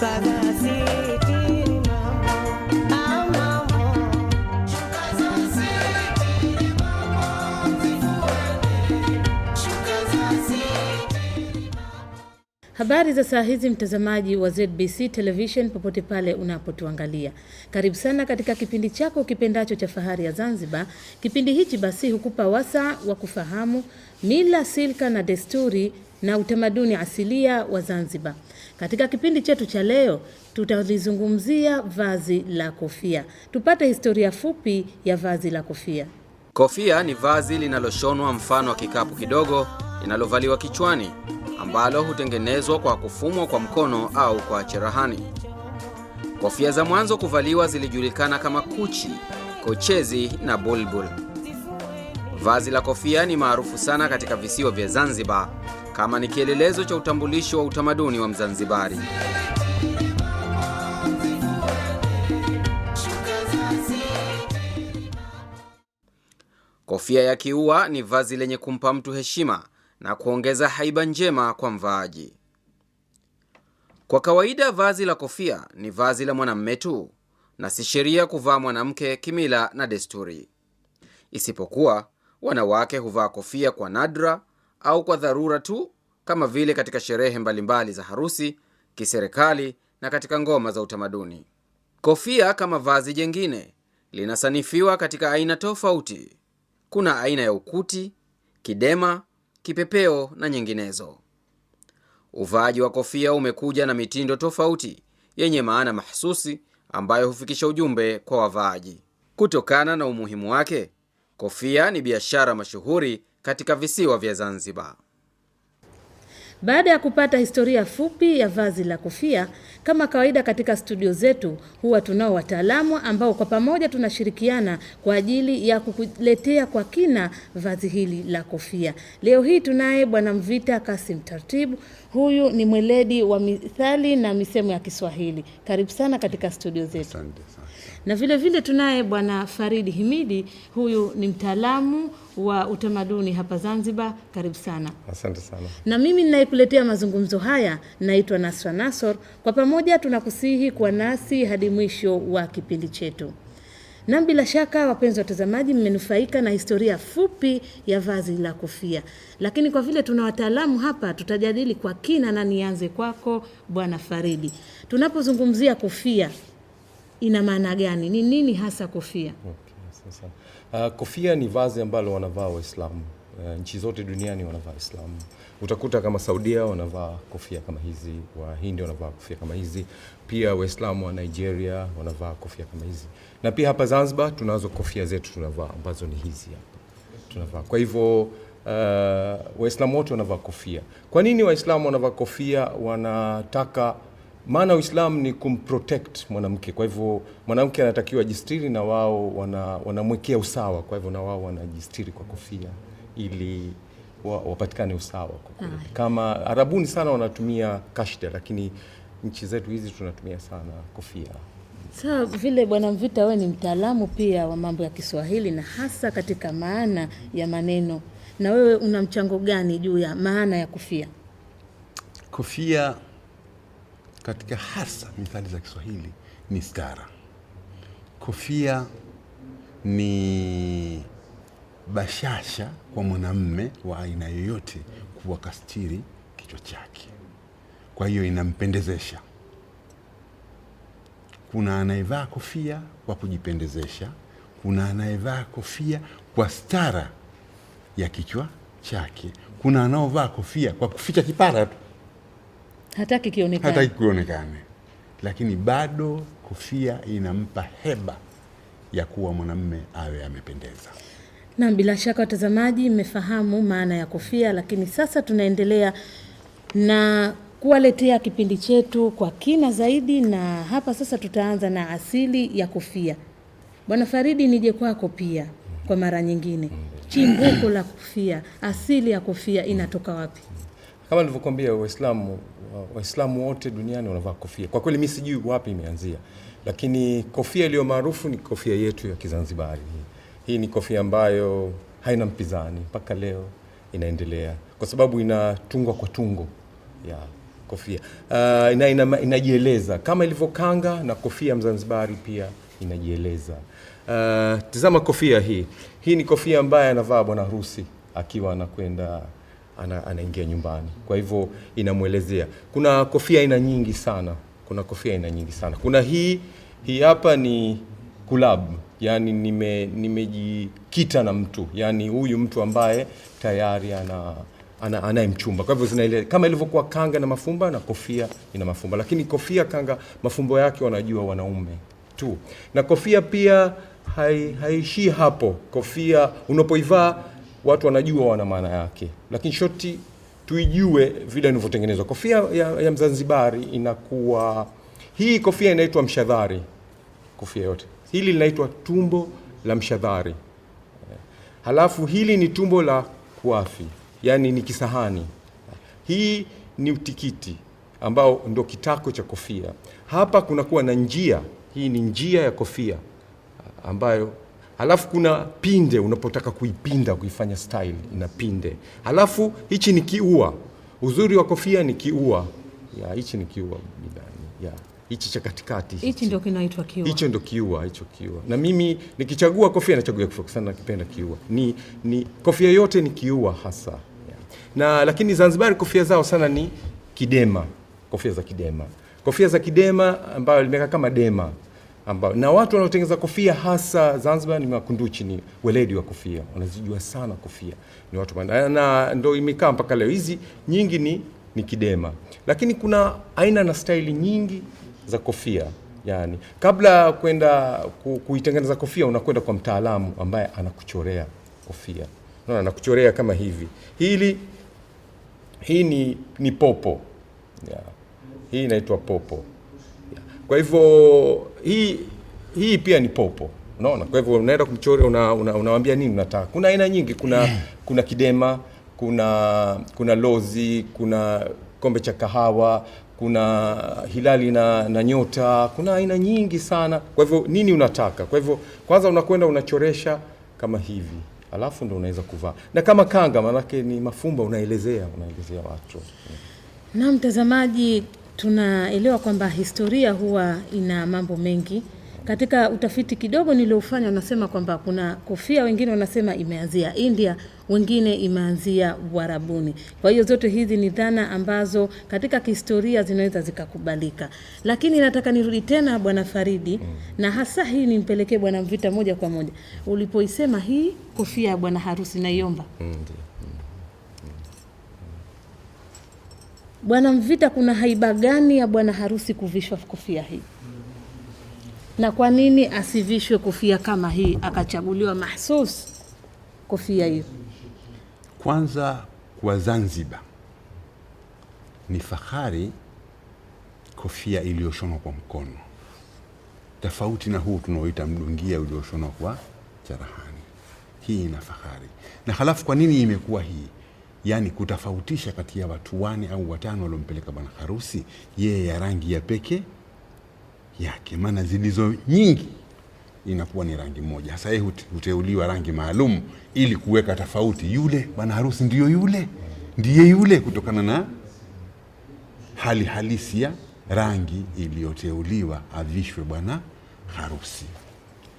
Habari za saa hizi mtazamaji wa ZBC Television popote pale unapotuangalia. Karibu sana katika kipindi chako kipendacho cha Fahari ya Zanzibar. Kipindi hichi basi hukupa wasaa wa kufahamu mila, silka na desturi na utamaduni asilia wa Zanzibar. Katika kipindi chetu cha leo tutalizungumzia vazi la kofia. Tupate historia fupi ya vazi la kofia. Kofia ni vazi linaloshonwa mfano wa kikapu kidogo linalovaliwa kichwani, ambalo hutengenezwa kwa kufumwa kwa mkono au kwa cherehani. Kofia za mwanzo kuvaliwa zilijulikana kama kuchi, kochezi na bulbul. Vazi la kofia ni maarufu sana katika visiwa vya Zanzibar kama ni kielelezo cha utambulisho wa utamaduni wa Mzanzibari. Kofia ya kiua ni vazi lenye kumpa mtu heshima na kuongeza haiba njema kwa mvaaji. Kwa kawaida vazi la kofia ni vazi la mwanamume tu na si sheria kuvaa mwanamke kimila na desturi. Isipokuwa wanawake huvaa kofia kwa nadra au kwa dharura tu, kama vile katika sherehe mbalimbali za harusi, kiserikali na katika ngoma za utamaduni. Kofia kama vazi jengine linasanifiwa katika aina tofauti. Kuna aina ya ukuti, kidema, kipepeo na nyinginezo. Uvaaji wa kofia umekuja na mitindo tofauti yenye maana mahsusi ambayo hufikisha ujumbe kwa wavaaji. Kutokana na umuhimu wake, kofia ni biashara mashuhuri katika visiwa vya Zanzibar. Baada ya kupata historia fupi ya vazi la kofia, kama kawaida katika studio zetu huwa tunao wataalamu ambao kwa pamoja tunashirikiana kwa ajili ya kukuletea kwa kina vazi hili la kofia. Leo hii tunaye Bwana Mvita Kasim Taratibu. Huyu ni mweledi wa mithali na misemo ya Kiswahili. Karibu sana katika studio zetu. Asante. Na vile vile tunaye Bwana Faridi Himidi. Huyu ni mtaalamu wa utamaduni hapa Zanzibar. Karibu sana. Asante sana. Na mimi ninayekuletea mazungumzo haya naitwa Nasra Nasor. Kwa pamoja tunakusihi kuwa nasi hadi mwisho wa kipindi chetu. Na bila shaka wapenzi watazamaji, mmenufaika na historia fupi ya vazi la kofia. Lakini kwa vile tuna wataalamu hapa, tutajadili kwa kina, na nianze kwako Bwana Faridi. Tunapozungumzia kofia, ina maana gani? Ni nini hasa kofia? Okay, kofia ni vazi ambalo wanavaa Waislamu. Nchi zote duniani wanavaa Waislamu. Utakuta kama Saudia wanavaa kofia kama hizi, Wahindi wanavaa kofia kama hizi, pia Waislamu wa Nigeria wanavaa kofia kama hizi. Na pia hapa Zanzibar tunazo kofia zetu tunavaa ambazo ni hizi hapa. Tunavaa. Kwa hivyo Waislamu wote wanavaa kofia. Kwa nini Waislamu wanavaa kofia? Wanataka, maana Uislamu ni kumprotect mwanamke. Kwa hivyo mwanamke anatakiwa jistiri na wao wanamwekea usawa. Kwa hivyo na wao wanajistiri kwa kofia ili wapatikane usawa kwa kweli. Kama Arabuni sana wanatumia kashda, lakini nchi zetu hizi tunatumia sana kofia. Sawa, vile Bwana Mvita, wewe ni mtaalamu pia wa mambo ya Kiswahili na hasa katika maana ya maneno. Na wewe una mchango gani juu ya maana ya kofia? Kofia katika hasa mithali za Kiswahili ni stara. Kofia ni bashasha kwa mwanamume wa aina yoyote kuwa kastiri kichwa chake. Kwa hiyo inampendezesha. Kuna anayevaa kofia kwa kujipendezesha, kuna anayevaa kofia kwa stara ya kichwa chake, kuna anaovaa kofia kwa kuficha kipara tu, hataki kionekane. Lakini bado kofia inampa heba ya kuwa mwanamume awe amependeza. Na bila shaka watazamaji mmefahamu maana ya kofia, lakini sasa tunaendelea na kuwaletea kipindi chetu kwa kina zaidi, na hapa sasa tutaanza na asili ya kofia. Bwana Faridi, nije kwako pia kwa mara nyingine. Chimbuko la kofia, asili ya kofia inatoka wapi? Kama nilivyokuambia, Waislamu wote duniani wanavaa kofia. Kwa kweli mimi sijui wapi imeanzia, lakini kofia iliyo maarufu ni kofia yetu ya Kizanzibari. Hii ni kofia ambayo haina mpinzani, mpaka leo inaendelea kwa sababu inatungwa kwa tungo. kofia. Inajieleza kama ilivyo kanga, na kofia Mzanzibari pia inajieleza. Tazama kofia hii. Hii ni kofia ambaye anavaa bwana harusi akiwa anakwenda anaingia nyumbani. Kwa hivyo inamuelezea. Kuna kofia aina nyingi sana. Kuna hii hapa ni kulab, yani nimejikita na mtu, yani huyu mtu ambaye tayari anayemchumba. Kwa hivyo zinaile kama ilivyokuwa kanga na mafumba, na kofia ina mafumba, lakini kofia kanga mafumbo yake wanajua wanaume tu. Na kofia pia haishii hapo. Kofia unapoivaa watu wanajua wana maana yake, lakini shoti tuijue vile inavyotengenezwa. Kofia ya Mzanzibari inakuwa, hii kofia inaitwa mshadhari. Kofia yote hili linaitwa tumbo la mshadhari. Halafu hili ni tumbo la kuafi, yani ni kisahani. Hii ni utikiti ambao ndio kitako cha kofia. Hapa kunakuwa na njia, hii ni njia ya kofia ambayo, halafu kuna pinde, unapotaka kuipinda kuifanya style ina pinde. Halafu hichi ni kiua. Uzuri wa kofia ni kiua. Hichi ni kiua bidani. Hichi cha katikati. Hichi ndio kinaitwa kiua. Hicho ndio kiua, hicho kiua. Na mimi nikichagua kofia nachagua kofia sana, nakipenda kiua. Ni kofia yote ni kiua hasa. Na lakini Zanzibar kofia zao sana ni kidema, kofia za kidema. Kofia za kidema ambayo limeka kama dema, ambao na watu wanaotengeneza kofia hasa Zanzibar ni makunduchi, ni weledi wa kofia, wanazijua sana kofia, ni watu na ndio imekaa mpaka leo. Hizi nyingi ni kidema, lakini kuna aina na staili nyingi za kofia. Yani kabla kwenda kuitengeneza kofia unakwenda kwa mtaalamu ambaye anakuchorea kofia. Unaona, anakuchorea kama hivi. Hii ni popo. Hii inaitwa popo. Kwa hivyo hii pia ni popo. Unaona? Kwa hivyo unaenda kumchorea, unawaambia nini unataka. Kuna aina nyingi, kuna kidema, kuna lozi, kuna kombe cha kahawa, kuna hilali na nyota, kuna aina nyingi sana. Kwa hivyo nini unataka? Kwa hivyo kwanza unakwenda unachoresha kama hivi, alafu ndo unaweza kuvaa. Na kama kanga, manake ni mafumba, unaelezea watu. Na mtazamaji, tunaelewa kwamba historia huwa ina mambo mengi. Katika utafiti kidogo niliofanya, unasema kwamba kuna kofia wengine wanasema imeanzia India, wengine imeanzia Uarabuni. Kwa hiyo zote hizi ni dhana ambazo katika historia zinaweza zikakubalika. Lakini nataka nirudi tena Bwana Faridi, na hasa hii nimpelekee Bwana Mvita moja kwa moja. Ulipoisema hii kofia ya bwana harusi, naiomba. Bwana Mvita, kuna haiba gani ya bwana harusi kuvishwa kofia hii? Na kwa nini asivishwe kofia kama hii, akachaguliwa mahsus kofia hiyo? Kwanza kwa Zanzibar ni fahari kofia iliyoshonwa kwa mkono, tofauti na huu tunaoita mdungia ulioshonwa kwa cherehani. Hii ina fahari. Na halafu kwa nini imekuwa hii? Yani kutofautisha kati ya watu 4 au 5 waliompeleka bwana harusi, yeye ya rangi ya peke yake, maana zilizo nyingi inakuwa ni rangi moja. Sasa yeye huteuliwa rangi maalum ili kuweka tofauti, yule bwana harusi ndiye yule kutokana na hali halisi ya rangi iliyoteuliwa avishwe bwana harusi.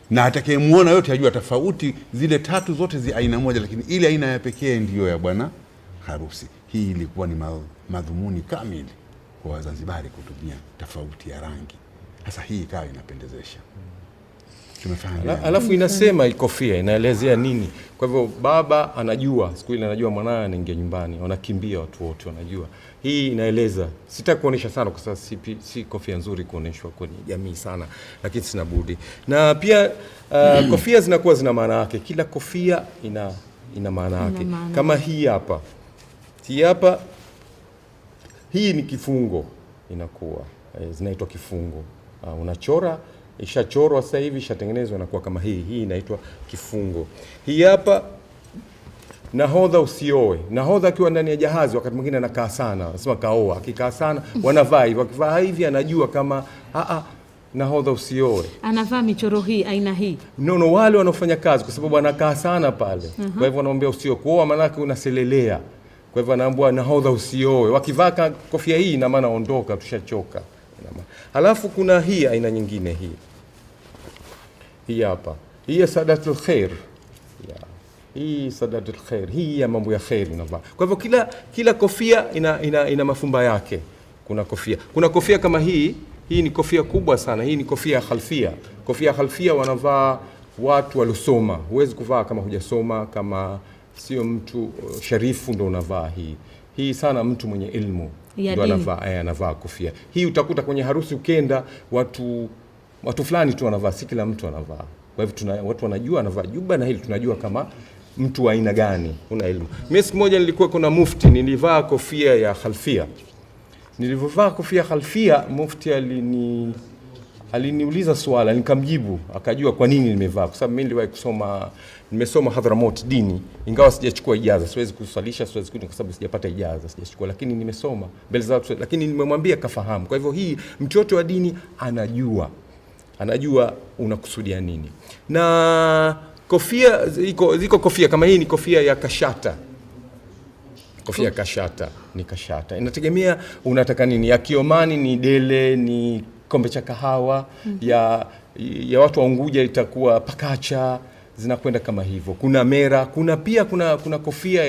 Na atakayemuona yote ajua tofauti, zile 3 zote zi aina moja, lakini ile aina ya pekee ndiyo ya bwana harusi. Hii ilikuwa ni madhumuni kamili kwa Wazanzibari kutumia tofauti ya rangi. Sasa hii ikawa inapendezesha. Tumefahamu. Alafu inasema kofia inaelezea nini? Kwa hivyo baba anajua, siku ile anajua mwanae anaingia nyumbani, wanakimbia watu wote wanajua. Hii inaeleza. Sitaki kuonesha sana kwa sababu si kofia nzuri kuoneshwa kwenye jamii sana, lakini sina budi. Na pia kofia zinakuwa zina maana yake. Kila kofia ina maana yake. Kama hii hapa. Hii ni kifungo, inakuwa zinaitwa kifungo. Unachora, ishachorwa sasa hivi, ishatengenezwa inakuwa kama hii. Hii inaitwa kifungo. Hii hapa nahodha usioe. Nahodha akiwa ndani ya jahazi wakati mwingine anakaa sana, anasema kaoa. Akikaa sana wanavaa hivi, wakivaa hivi anajua kama nahodha usioe. Anavaa michoro hii, aina hii. No, wale wanaofanya kazi kwa sababu anakaa sana pale. Kwa hivyo wanaombea usio kuoa, maana yake unaselelea. Kwa hivyo anaambiwa nahodha usioe. Wakivaa kofia hii ina maana ondoka, tushachoka. Halafu kuna hii aina nyingine hii hapa. Hii ya Sadatul Khair. Hii Sadatul Khair. Hii ya mambo ya khair unavaa. Kwa hivyo kila kofia ina mafumba yake. Kuna kofia kama hii ni kofia kubwa sana. Hii ni kofia ya khalfia. Kofia ya khalfia wanavaa watu waliosoma. Huwezi kuvaa kama hujasoma, kama sio mtu sharifu ndo unavaa hii. Hii sana mtu mwenye ilmu ndo anavaa kofia. Hii utakuta kwenye harusi ukenda watu fulani tu wanavaa, si kila mtu anavaa. Kwa hivyo watu wanajua anavaa juba, na hili tunajua kama mtu wa aina gani, una ilmu. Mimi siku moja nilikuwa kuna mufti, nilivaa kofia ya khalfia. Nilivyovaa kofia khalfia, mufti aliniuliza swala, nikamjibu, akajua kwa nini nimevaa. Kwa sababu mimi nimesoma Hadramaut dini, ingawa sijachukua ijaza, siwezi kusalisha, siwezi kwa sababu sijapata ijaza, sijachukua, lakini nimesoma mbele za watu, lakini nimemwambia kafahamu. Kwa hivyo hii mtoto wa dini anajua unakusudia nini. Na kofia ziko kofia kama hii, ni kofia ya kashata. Kofia ya kashata ni kashata, inategemea unataka nini. Ya Kiomani ni dele, ni kombe cha kahawa. Ya watu wa Unguja itakuwa pakacha, zinakwenda kama hivyo. Kuna mera, kuna kofia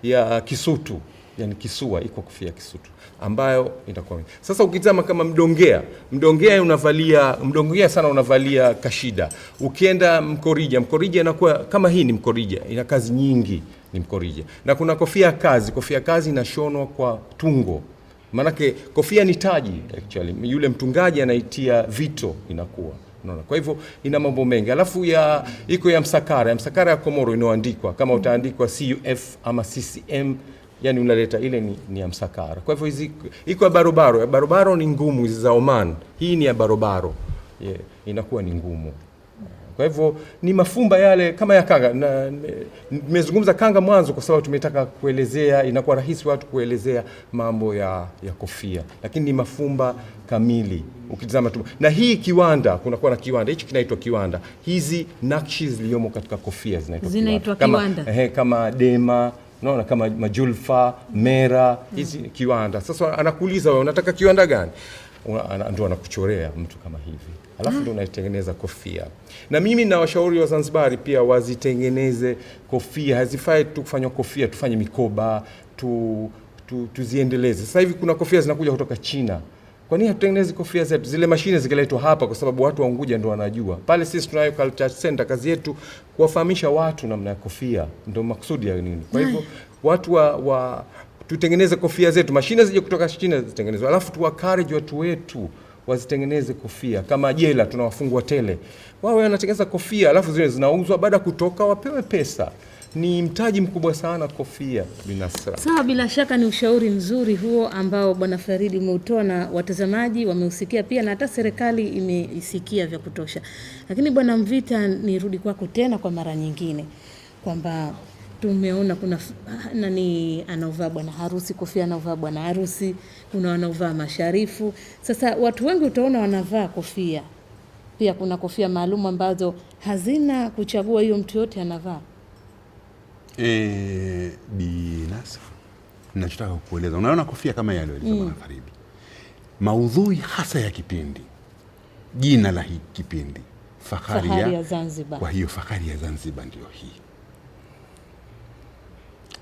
ya Kisutu, yani Kisua, iko kofia ya Kisutu ambayo itakuwa. Sasa ukitazama kama mdongea sana unavalia kashida. Ukienda mkorija inakuwa kama hii, ni mkorija, ina kazi nyingi, ni mkorija. Na kuna kofia kazi inashonwa kwa tungo. Manake kofia ni taji actually. Yule mtungaji anaitia vito inakuwa. Unaona? Kwa hivyo ina mambo mengi. Alafu iko ya Msakara ya Komoro inayoandikwa. Kama utaandikwa CUF ama CCM, yani unaleta ile ni ya Msakara. Kwa hivyo hizi iko ya barobaro. Ya barobaro ni ngumu, hizi za Oman. Hii ni ya barobaro. Inakuwa ni ngumu. Kwa hivyo ni mafumba yale kama ya kanga. Nimezungumza kanga mwanzo kwa sababu tumetaka kuelezea, inakuwa rahisi watu kuelezea mambo ya kofia. Lakini ni mafumba kamili ukitazama tu. Na hii kiwanda, kunakuwa na kiwanda. Hichi kinaitwa kiwanda. Hizi nakshi ziliyomo katika kofia zinaitwa kiwanda. Kama dema, unaona, kama majulfa, mera, hizi kiwanda. Sasa anakuuliza wewe unataka kiwanda gani? Ndio anakuchorea mtu kama hivi. Alafu ndio unaitengeneza kofia. Na mimi na washauri wa Zanzibari pia wazitengeneze kofia. Hazifai tu kufanywa kofia, tufanye mikoba, tuziendeleze. Sasa hivi kuna kofia zinakuja kutoka China. Kwa nini hatutengenezi kofia zetu? Zile mashine zikaletwa hapa kwa sababu watu wa Unguja ndio wanajua. Pale sisi tunayo culture center, kazi yetu kuwafahamisha watu namna ya kofia. Ndio maksudi ya nini. Kwa hivyo watu tutengeneze kofia zetu. Mashine zije kutoka China zitengenezwe. Alafu tuwakariji watu wetu wazitengeneze kofia. Kama jela tunawafungwa tele, wao wanatengeneza kofia, alafu zile zinauzwa, baada kutoka wapewe pesa. Ni mtaji mkubwa sana kofia binasra. Sawa, bila shaka ni ushauri mzuri huo ambao Bwana Faridi umeutoa, na watazamaji wameusikia pia, na hata serikali imeisikia vya kutosha. Lakini Bwana Mvita, nirudi kwako tena kwa mara nyingine, kwamba tumeona kuna anaovaa bwana harusi, kofia anaovaa bwana harusi, kuna wanaovaa masharifu. Sasa watu wengi utaona wanavaa kofia. Pia kuna kofia maalum ambazo hazina kuchagua, hiyo mtu yote anavaa. Binasa, ninachotaka kueleza, unaona kofia kama yale Bwana Faridi, maudhui hasa ya kipindi, jina la hii kipindi Fahari ya Zanzibar. Kwa hiyo Fahari ya Zanzibar ndio hii.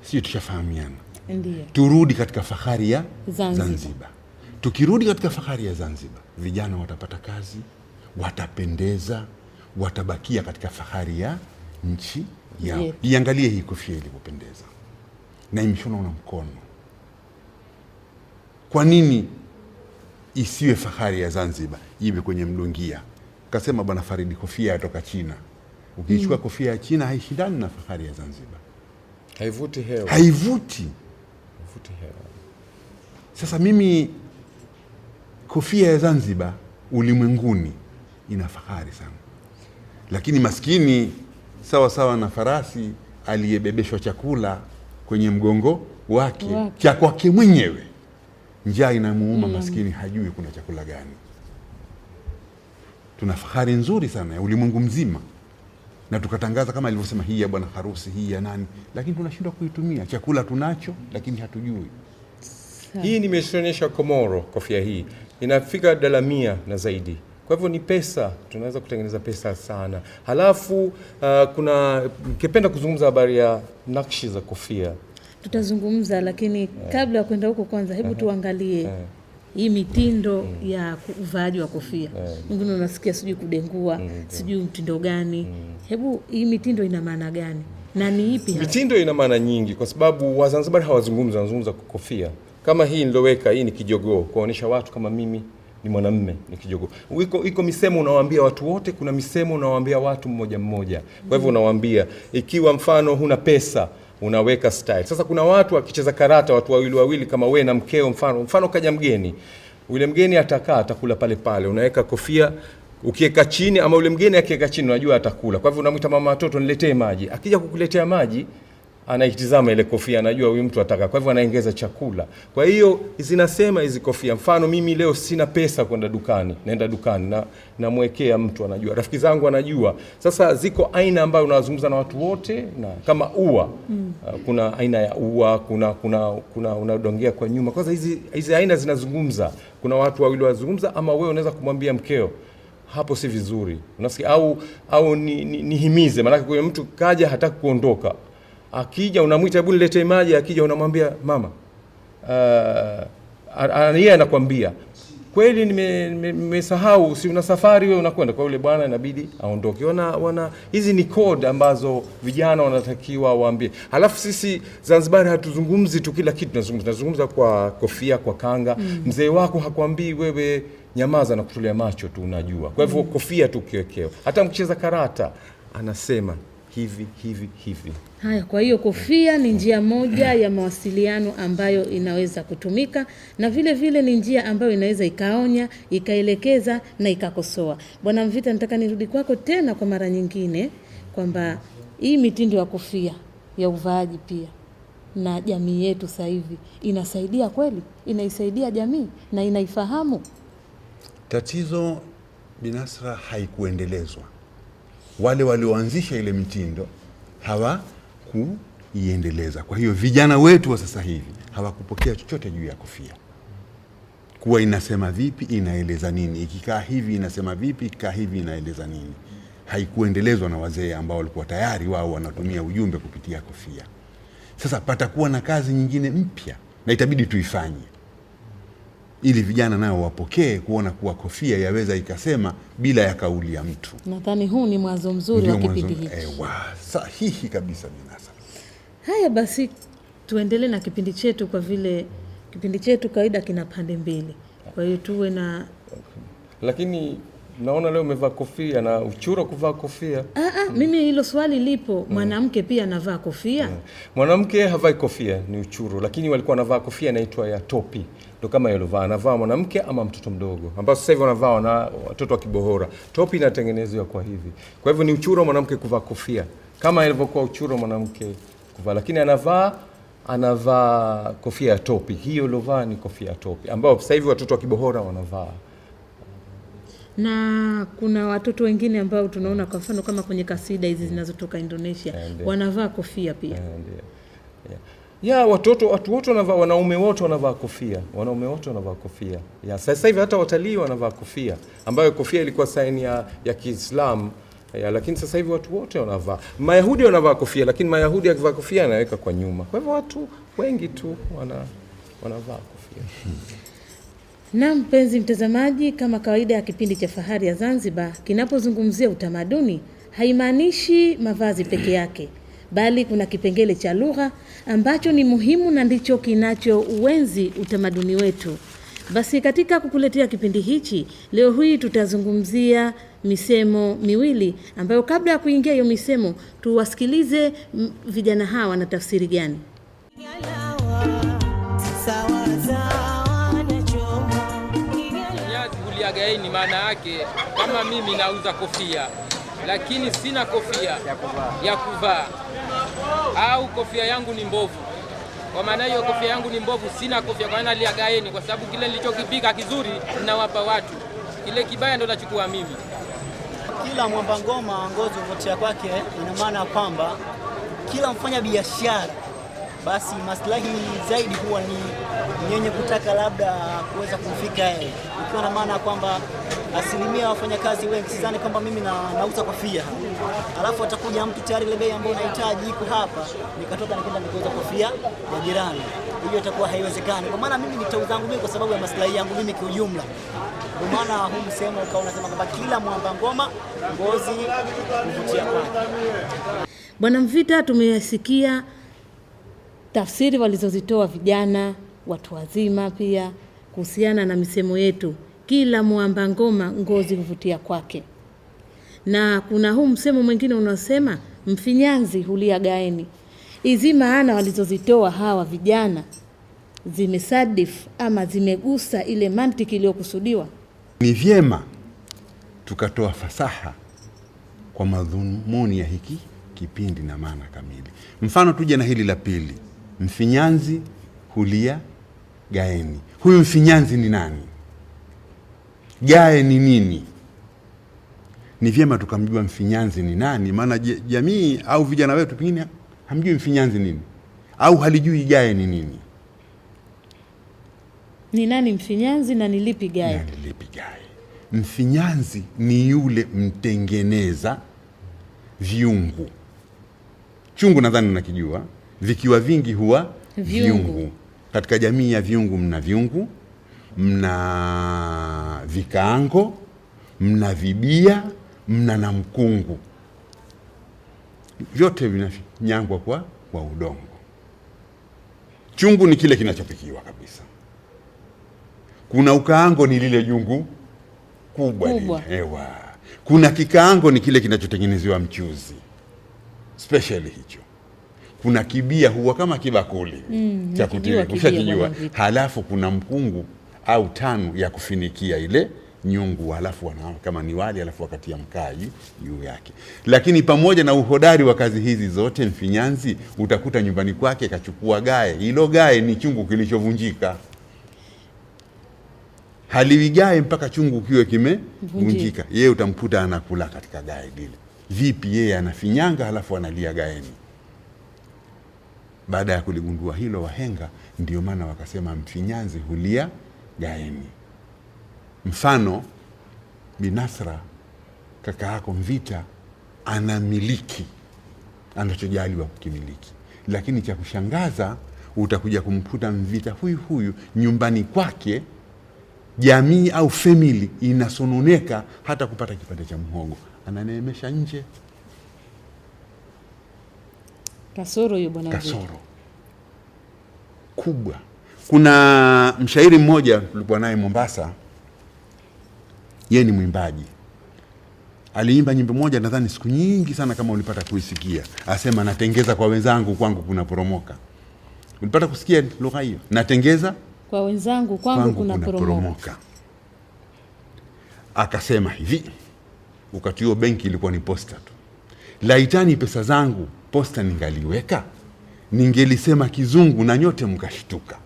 Sio, tushafahamiana. Ndiyo. Turudi katika Fahari ya Zanzibar. Tukirudi katika Fahari ya Zanzibar, vijana watapata kazi, watapendeza, watabakia katika fahari ya nchi yao. Yeah. Iangalie hii kofia ilipopendeza na imeshonwa na mkono. Kwa nini isiwe Fahari ya Zanzibar, iwe kwenye mdungia? Kasema Bwana Faridi, kofia yatoka China. Ukichukua kofia ya China haishindani na Fahari ya Zanzibar. Haivuti hewa. Haivuti hewa. Sasa mimi kofia ya Zanzibar ulimwenguni ina fahari sana. Lakini maskini sawa na farasi aliyebebeshwa chakula kwenye mgongo wake cha kwake mwenyewe. Njaa inamuuma maskini, hajui kuna chakula gani. Tuna fahari nzuri sana ya ulimwengu mzima. na tukatangaza kama alivyosema, hii ya bwana harusi, hii ya nani, lakini tunashindwa kuitumia. Chakula tunacho lakini hatujui. Hii nimeshonesha Komoro, kofia hii inafika $100 na zaidi. Kwa hivyo ni pesa, tunaweza kutengeneza pesa sana. Halafu ningependa kuzungumza habari ya nakshi za kofia. Tutazungumza, lakini kabla ya kwenda huko kwanza hebu tuangalie hii mitindo ya uvaaji wa kofia. Mwingine unasikia sijui kudengua, sijui mtindo gani. Hebu hii mitindo ina maana gani? Na ni ipi hasa? Mitindo ina maana nyingi kwa sababu Wazanzibari wanazungumza kofia. Kama hii niloweka, hii ni kijogoo, kuonyesha watu kama mimi ni mwanamume, ni kijogoo. Iko misemo unawaambia watu wote, kuna misemo unawaambia watu mmoja mmoja. Kwa hivyo unawaambia, ikiwa mfano huna pesa, unaweka style. Sasa kuna watu wakicheza karata, watu wawili kama we na mkeo, mfano kaja mgeni. Ule mgeni atakula pale, unaweka kofia, ukiweka chini ama ule mgeni akiweka chini unajua atakula. Kwa hivyo unamwita mama watoto, niletee maji. Akija kukuletea maji, anaitizama ile kofia, anajua huyu mtu ataka. Kwa hivyo anaongeza chakula. Kwa hiyo zinasema hizi kofia, mfano mimi leo sina pesa kwenda dukani, naenda dukani na namwekea mtu, anajua. Rafiki zangu anajua. Sasa ziko aina ambayo unazungumza na watu wote, na kama ua. Kuna aina ya ua, kuna unadongea kwa nyuma. Kwanza hizi aina zinazungumza. Kuna watu wawili wazungumza, ama wewe unaweza kumwambia mkeo, hapo si vizuri. Unasikia au nihimize, maana kwa mtu kaja hataki kuondoka. Akija unamwita, hebu niletee maji. Akija unamwambia mama, yeye anakuambia kweli nimesahau, si una safari wewe unakwenda, kwa yule bwana inabidi aondoke. Hizi ni code ambazo vijana wanatakiwa waambie. Halafu sisi Zanzibar hatuzungumzi tu kila kitu, tunazungumza kwa kofia, kwa kanga. Mzee wako hakwambii wewe nyamaza na kutolea macho tu, unajua. Kwa hivyo kofia tu kiwekeo. Hata mkicheza karata anasema hivi. Haya, kwa hiyo kofia ni njia moja ya mawasiliano ambayo inaweza kutumika, na vile vile ni njia ambayo inaweza ikaonya, ikaelekeza na ikakosoa. Bwana Mvita, nataka nirudi kwako tena kwa mara nyingine kwamba hii mitindo ya kofia ya uvaaji pia na jamii yetu sasa hivi inasaidia kweli? Inaisaidia jamii na inaifahamu? Tatizo Binasra haikuendelezwa. Wale walioanzisha ile mitindo hawakuiendeleza. Kwa hiyo vijana wetu wa sasa hivi hawakupokea chochote juu ya kofia, kuwa inasema vipi, inaeleza nini, ikikaa hivi inasema vipi, ikikaa hivi inaeleza nini. Haikuendelezwa na wazee ambao walikuwa tayari wao wanatumia ujumbe kupitia kofia. Sasa patakuwa na kazi nyingine mpya na itabidi tuifanye, ili vijana nao wapokee kuona kuwa kofia yaweza ikasema bila ya kauli ya mtu. Nadhani huu ni mwanzo mzuri wa kipindi hiki. Sahihi kabisa Binasa. Haya basi, tuendelee na kipindi chetu, kwa vile kipindi chetu kawaida kina pande mbili. Kwa hiyo tuwe na lakini naona leo umevaa kofia na uchuro kuvaa kofia. Mimi hilo swali lipo. Mwanamke pia anavaa kofia? Mwanamke havai kofia, ni uchuro, lakini walikuwa wanavaa kofia inaitwa ya topi. Ndio kama yalovaa anavaa mwanamke ama mtoto mdogo, ambao sasa hivi wanavaa na watoto wa Kibohora. Topi inatengenezwa kwa hivi. Kwa hivyo ni uchuro mwanamke kuvaa kofia, kama ilivyokuwa uchuro mwanamke kuvaa, lakini anavaa kofia ya topi. Hiyo ilovaa ni kofia ya topi, ambao sasa hivi watoto wa Kibohora wanavaa. Na kuna watoto wengine ambao tunaona kwa mfano kama kwenye kasida hizi zinazotoka Indonesia wanavaa kofia pia. Watu wote wanavaa, wanaume wote wanavaa kofia. Sasa hivi hata watalii wanavaa kofia, ambayo kofia ilikuwa saini ya Kiislamu. Lakini sasa hivi watu wote wanavaa. Mayahudi wanavaa kofia, lakini Mayahudi akivaa kofia anaweka kwa nyuma. Kwa hivyo watu wengi tu wanavaa kofia. Na mpenzi mtazamaji, kama kawaida ya kipindi cha Fahari ya Zanzibar kinapozungumzia utamaduni, haimaanishi mavazi peke yake, bali kuna kipengele cha lugha ambacho ni muhimu na ndicho kinachouenzi utamaduni wetu. Basi katika kukuletea kipindi hichi leo hii tutazungumzia misemo miwili ambayo kabla ya kuingia hiyo misemo tuwasikilize vijana hawa na tafsiri gani. Ni maana yake kama mimi nauza kofia lakini sina kofia ya kuvaa au kofia yangu ni mbovu. Kwa maana hiyo kofia yangu ni mbovu, sina kofia, kwa maana liagaeni, kwa sababu kile nilichokipika kizuri ninawapa watu, kile kibaya ndo nachukua mimi. kila mwamba ngoma ngozi huvutia kwake, ina maana kwamba kila mfanya biashara basi maslahi zaidi huwa ni yenye kutaka labda kuweza kufika yeye, ikiwa na maana kwamba asilimia wafanyakazi wengi, sidhani kwamba mimi nauza kofia alafu atakuja mtu tayari ile bei ambayo unahitaji iko hapa, nikatoka nikaenda nikauza kofia ya jirani. Hiyo itakuwa haiwezekani, kwa maana mimi nitauza yangu mimi kwa sababu ya maslahi yangu mimi kwa ujumla. Kwa maana huu msemo ukawa unasema kwamba kila mwamba ngoma ngozi huvutia kwake. Bwana Mvita, tumeyasikia tafsiri walizozitoa vijana, watu wazima pia kuhusiana na misemo yetu, kila mwamba ngoma ngozi huvutia kwake. Na kuna huu msemo mwingine unaosema mfinyanzi hulia gaeni. Hizi maana walizozitoa hawa vijana zimesadif ama zimegusa ile mantiki iliyokusudiwa. Ni vyema tukatoa fasaha kwa madhumuni ya hiki kipindi na maana kamili. Mfano tuje na hili la pili, mfinyanzi hulia gaeni. Huyu mfinyanzi ni nani? Gae ni nini? Ni vyema tukamjua mfinyanzi ni nani, maana jamii au vijana wetu pengine hamjui mfinyanzi nini au halijui gae ni nini. Ni nani mfinyanzi na ni lipi gae? Na ni lipi gae? Mfinyanzi ni yule mtengeneza viungu. Chungu nadhani nakijua, vikiwa vingi huwa viungu. Katika jamii ya viungu mna viungu, mna vikaango, mna vibia, mna na mkungu. Vyote vinanyangwa kwa udongo. Chungu ni kile kinachopikiwa kabisa. Kuna ukaango ni lile jungu kubwa. Lile. Ewa. Kuna kikaango ni kile kinachotengenezewa mchuzi. Specially hicho. Kuna kibia huwa kama kibakuli cha kutilia, ushakijua. Halafu kuna mkungu au tanu ya kufinikia ile nyungu, halafu kama ni wali, halafu wakati ya mkaa juu yake. Lakini pamoja na uhodari wa kazi hizi zote, mfinyanzi utakuta nyumbani kwake kachukua gae. Hilo gae ni chungu kilichovunjika. Haliwi gae mpaka chungu kiwe kimevunjika. Yeye utamkuta anakula katika gae lile. Vipi yeye anafinyanga halafu analia gaeni? Baada ya kuligundua hilo wahenga, ndio maana wakasema mfinyanzi hulia gaeni. Mfano, Binasra kaka yako Mvita anamiliki anachojaliwa kukimiliki, lakini cha kushangaza utakuja kumkuta Mvita huyu nyumbani kwake jamii au family inasononeka hata kupata kipande cha mhogo, ananeemesha nje. Kasoro hiyo bwana. Kasoro kubwa. Kuna mshairi mmoja tulikuwa naye Mombasa, yeye ni mwimbaji. Aliimba nyimbo moja nadhani siku nyingi sana, kama ulipata kuisikia. Asema natengeza kwa wenzangu kwangu kuna poromoka. Ulipata kusikia lugha hiyo? Natengeza kwa wenzangu kwangu kuna poromoka. Akasema hivi, wakati huo benki ilikuwa ni posta tu. Laitani pesa zangu posta ningaliweka, ningelisema kizungu na nyote mkashtuka.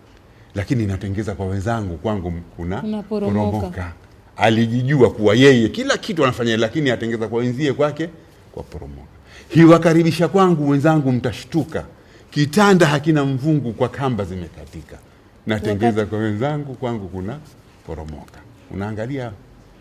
Lakini natengeza kwa wenzangu kwangu kuna poromoka. Alijijua kuwa yeye kila kitu anafanya, lakini atengeza kwa wenzie kwake kwa poromoka. Hiwakaribisha kwangu wenzangu mtashtuka, kitanda hakina mvungu kwa kamba zimekatika. Natengeza kwa wenzangu kwangu kuna poromoka. Unaangalia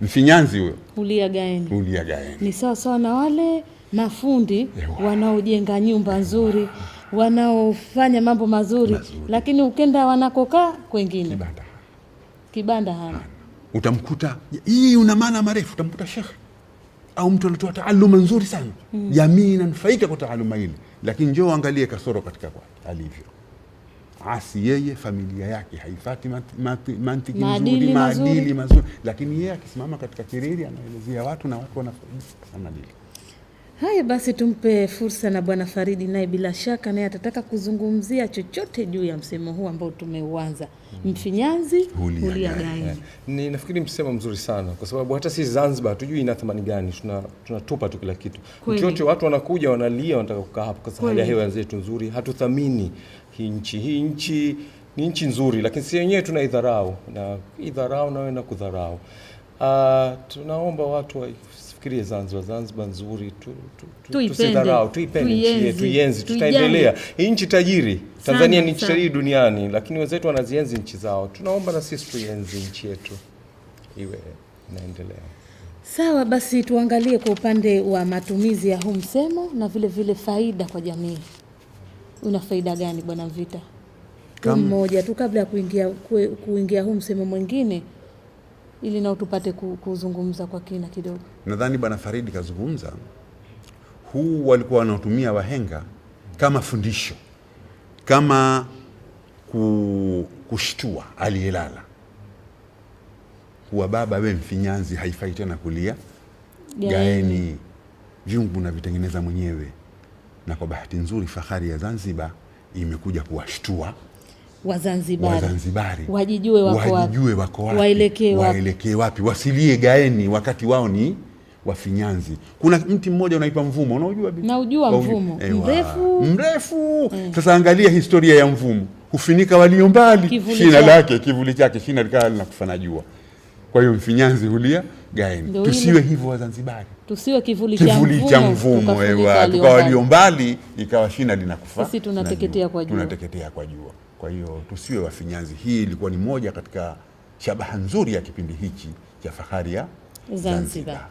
mfinyanzi huyo hulia gaeni. Ni sawa sawa na wale mafundi wanaojenga nyumba nzuri, wanaofanya mambo mazuri. Lakini ukenda wanakokaa kwengine kibanda hana. Utamkuta hii una maana marefu, utamkuta shekhi au mtu anatoa taaluma nzuri sana. Jamii inanufaika kwa taaluma ile, lakini njoo angalie kasoro katika kwake alivyo. Asi yeye familia yake haifati mantiki nzuri, maadili mazuri, lakini yeye akisimama katika kiriri anaelezea watu na watu wanafaidika. Haya basi, tumpe fursa na Bwana Faridi, naye bila shaka naye atataka kuzungumzia chochote juu ya msemo huu ambao tumeuanza. Mfinyanzi hulia gaeni. Ni nafikiri msemo mzuri sana, kwa sababu hata sisi Zanzibar hatujui ina thamani gani, tunatupa tu kila kitu. Mchoche watu wanakuja wanalia, wanataka kukaa hapo kwa sababu hali ya hewa yetu nzuri, hatuthamini hii nchi ni nchi nzuri, lakini si wenyewe tunaidharau na idharau na kudharau. Tunaomba watu tufikirie Zanzibar nzuri, tuipende, tuienzi, tutaendelea. Hii nchi tajiri, Tanzania ni nchi tajiri duniani, lakini wenzetu wanazienzi nchi zao. Tunaomba na sisi tuienzi nchi yetu iwe inaendelea. Sawa, basi tuangalie kwa upande wa matumizi ya huu msemo na vile vile faida kwa jamii. Una faida gani Bwana Mvita? Mmoja tu kabla ya kuingia huu msemo mwingine, ili nao tupate kuzungumza kwa kina kidogo. Nadhani Bwana Faridi kazungumza, huu walikuwa wanaotumia wahenga kama fundisho, kama kushtua aliyelala, kuwa baba we mfinyanzi, haifai tena kulia gaeni, vyungu na vitengeneza mwenyewe. Na kwa bahati nzuri fahari ya Zanzibar imekuja kuwashtua Wazanzibari wajijue wako wapi, waelekee wapi, wasilie gaeni wakati wao ni wafinyanzi. Kuna mti mmoja unaitwa mvumo, unaujua bibi? Naujua mvumo, mrefu. Sasa angalia historia ya mvumo, hufinika walio mbali, shina lake, kivuli chake, shina likawa linakufa na jua. Kwa hiyo mfinyanzi hulia gaeni. Tusiwe hivyo Wazanzibari, tusiwe kivuli cha mvumo, tukawa walio mbali ikawa shina linakufa, sisi tunateketea kwa jua. Kwa hiyo tusiwe wafinyanzi. Hii ilikuwa ni moja katika shabaha nzuri ya kipindi hichi cha fahari ya Zanzibar.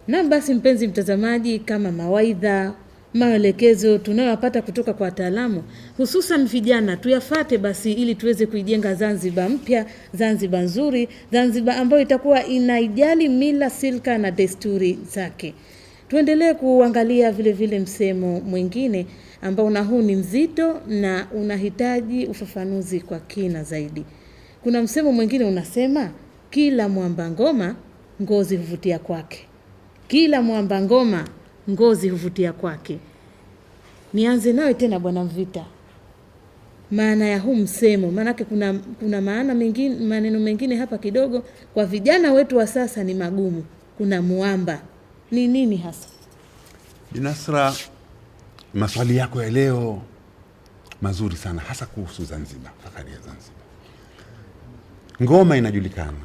Na basi mpenzi mtazamaji, kama mawaidha, maelekezo tunayopata kutoka kwa wataalamu, hususan vijana, tuyafate basi ili tuweze kuijenga Zanzibar mpya, Zanzibar nzuri, Zanzibar ambayo itakuwa inaijali mila, silka na desturi zake. Tuendelee kuangalia vile vile msemo mwingine ambao na huu ni mzito na unahitaji ufafanuzi kwa kina zaidi. Kuna msemo mwingine unasema, kila mwamba ngoma ngozi huvutia kwake. Kila mwamba ngoma ngozi huvutia kwake. Nianze nawe tena Bwana Mvita, maana ya huu msemo, maanake kuna maana mengine, maneno mengine hapa kidogo kwa vijana wetu wa sasa ni magumu. Kuna mwamba ni nini hasa? Binasra, maswali yako ya leo mazuri sana, hasa kuhusu Zanzibar, fahari ya Zanzibar. Ngoma inajulikana,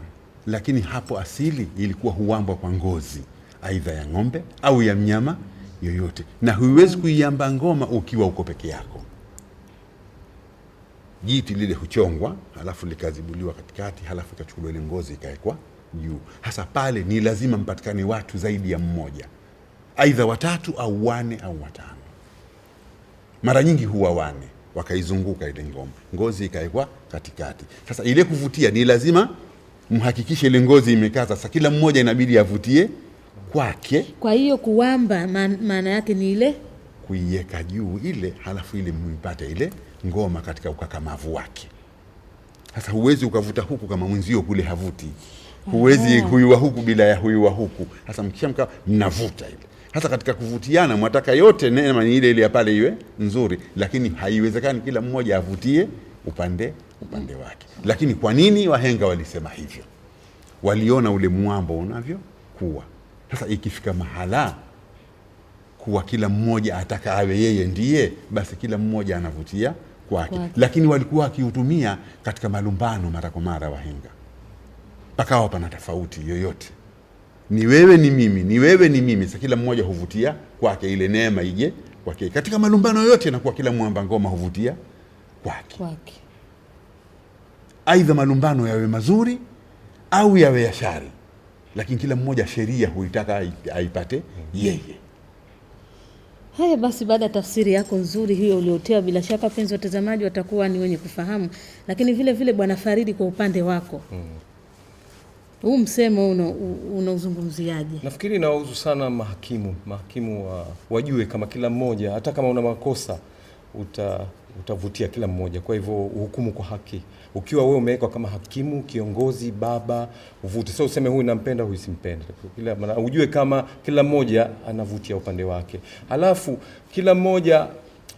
lakini hapo asili ilikuwa huambwa kwa ngozi, aidha ya ng'ombe au ya mnyama yoyote, na huwezi kuiamba ngoma ukiwa uko peke yako. Jiti lile huchongwa, halafu likazibuliwa katikati, halafu ikachukuliwa ile ngozi ikawekwa juu. Hasa pale ni lazima mpatikane watu zaidi ya mmoja, aidha 3 au 4 au 5. Mara nyingi huwa 4, wakaizunguka ile ngoma, ngozi ikawekwa katikati. Sasa ile kuvutia ni lazima mhakikishe ile ngozi imekaa. Sasa kila mmoja inabidi avutie kwake. Kwa hiyo kuwamba maana yake ni ile kuiweka juu ile, halafu ile mpate ile ngoma katika ukakamavu wake. Sasa huwezi ukavuta huku kama mwenzio kule havuti. Huwezi huyu wa huku bila ya huyu wa huku. Sasa mkishamka mnavuta ile. Hasa katika kuvutiana mwataka yote neema ni ile ya pale iwe nzuri, lakini haiwezekani kila mmoja avutie upande wake. Lakini kwa nini wahenga walisema hivyo? Waliona ule mwambo unavyokuwa. Sasa ikifika mahala kuwa kila mmoja ataka awe yeye ndiye, basi kila mmoja anavutia kwake. Lakini walikuwa wakiutumia katika malumbano mara kwa mara wahenga. Pakawa pana tofauti yoyote. Ni wewe ni mimi, ni wewe ni mimi. Sasa kila mmoja huvutia kwake, ile neema ije kwake. Katika malumbano yote inakuwa kila mwamba ngoma huvutia kwake. Aidha malumbano yawe mazuri au yawe ya shari, lakini kila mmoja sheria huitaka aipate yeye. Haya basi, baada ya tafsiri yako nzuri hiyo uliotea, bila shaka penzi watazamaji watakuwa ni wenye kufahamu. Lakini vile vile Bwana Faridi, kwa upande wako huu msemo unauzungumziaje? Nafikiri inawahusu sana mahakimu wajue kama kila mmoja, hata kama una makosa utavutia kila mmoja. Kwa hivyo uhukumu kwa haki. Ukiwa wewe umewekwa kama hakimu, kiongozi, baba, uvute. Sio useme huyu nampenda, huyu simpenda. Ujue kama kila mmoja anavutia upande wake. Halafu kila mmoja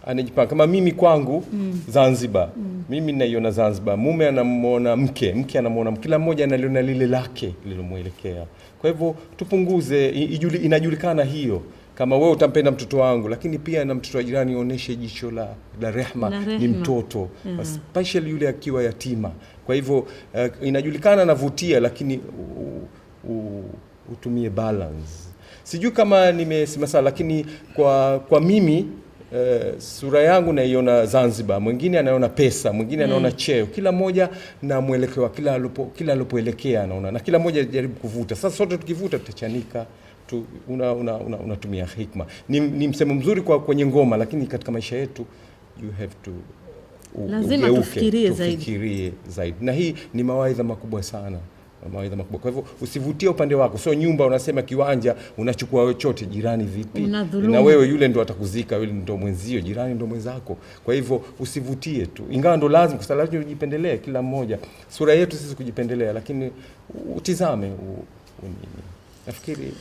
anajipanga. Kama mimi kwangu Zanzibar, mimi naiona Zanzibar, mume anamuona mke anamuona, kila mmoja analiona lile lake lilomuelekea. Kwa hivyo tupunguze, inajulikana hiyo. Kama wewe utampenda mtoto wangu, lakini pia na mtoto wa jirani onyeshe jicho la rehema. Ni mtoto especially yule akiwa yatima. Kwa hivyo inajulikana anavutia, lakini utumie balance. Sijui kama nimesema sawa, lakini kwa mimi sura yangu naiona Zanzibar, mwingine anaona pesa, mwingine anaona cheo, kila mmoja na mwelekeo kila alipoelekea anaona, na kila mmoja jaribu kuvuta. Sasa sote tukivuta tutachanika. Unatumia hikma. Ni msemo mzuri kwenye ngoma, lakini katika maisha yetu you have to lazima tufikirie zaidi. Na hii ni mawaidha makubwa sana. Kwa hivyo usivutie upande wako. Sio nyumba unasema kiwanja unachukua chote, jirani vipi? Na wewe yule ndo atakuzika, yule ndo mwenzio, jirani ndo mwenzako. Kwa hivyo usivutie tu. Ingawa ndo lazima, kwa sababu ujipendelee kila mmoja. Sura yetu sisi kujipendelea, lakini utizame nafikiri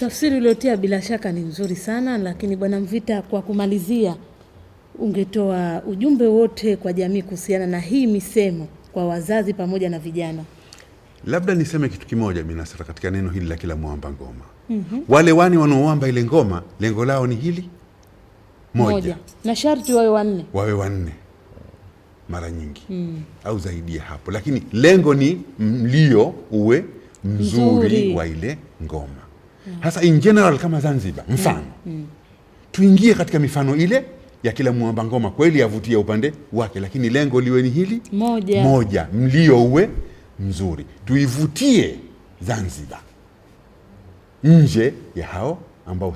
tafsiri uliotia bila shaka ni nzuri sana. Lakini Bwana Mvita, kwa kumalizia, ungetoa ujumbe wote kwa jamii kuhusiana na hii misemo kwa wazazi pamoja na vijana? Labda niseme kitu kimoja mimi Nasra, katika neno hili la kila mwamba ngoma. Wale wanaoomba ile ngoma, lengo lao ni hili moja. Na sharti wawe wanne mara nyingi au zaidi ya hapo, lakini lengo ni mlio uwe mzuri wa ile ngoma. Hasa in general kama Zanzibar mfano, tuingie katika mifano ile ya kila mwamba ngoma, kweli avutia upande wake, lakini lengo liwe ni hili moja, mlio uwe mzuri. Tuivutie Zanzibar nje ya hao ambao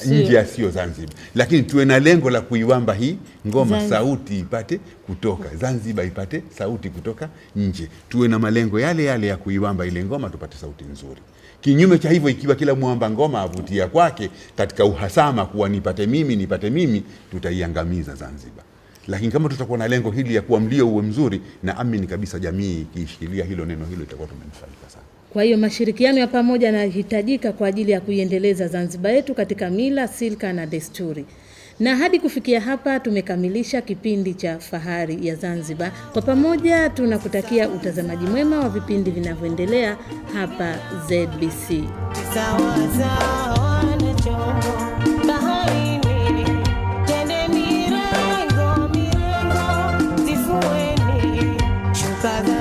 nje ya sio Zanzibar, lakini tuwe na lengo la kuiwamba hii ngoma sauti ipate kutoka Zanzibar, ipate sauti kutoka nje. Tuwe na malengo yale yale ya kuiwamba ile ngoma tupate sauti nzuri. Kinyume cha hivyo, ikiwa kila mwamba ngoma avutia kwake katika uhasama kuwa nipate mimi, tutaiangamiza Zanzibar. Lakini kama tutakuwa na lengo hili ya kuwa mlio uwe mzuri, na amini kabisa jamii ikiishikilia hilo neno hilo itakuwa tumenufaika sana. Kwa hiyo mashirikiano ya pamoja yanahitajika kwa ajili ya kuiendeleza Zanzibar yetu katika mila, silka na desturi. Na hadi kufikia hapa tumekamilisha kipindi cha Fahari ya Zanzibar. Kwa pamoja tunakutakia utazamaji mwema wa vipindi vinavyoendelea hapa ZBC. Mirengo, zifueni, shuka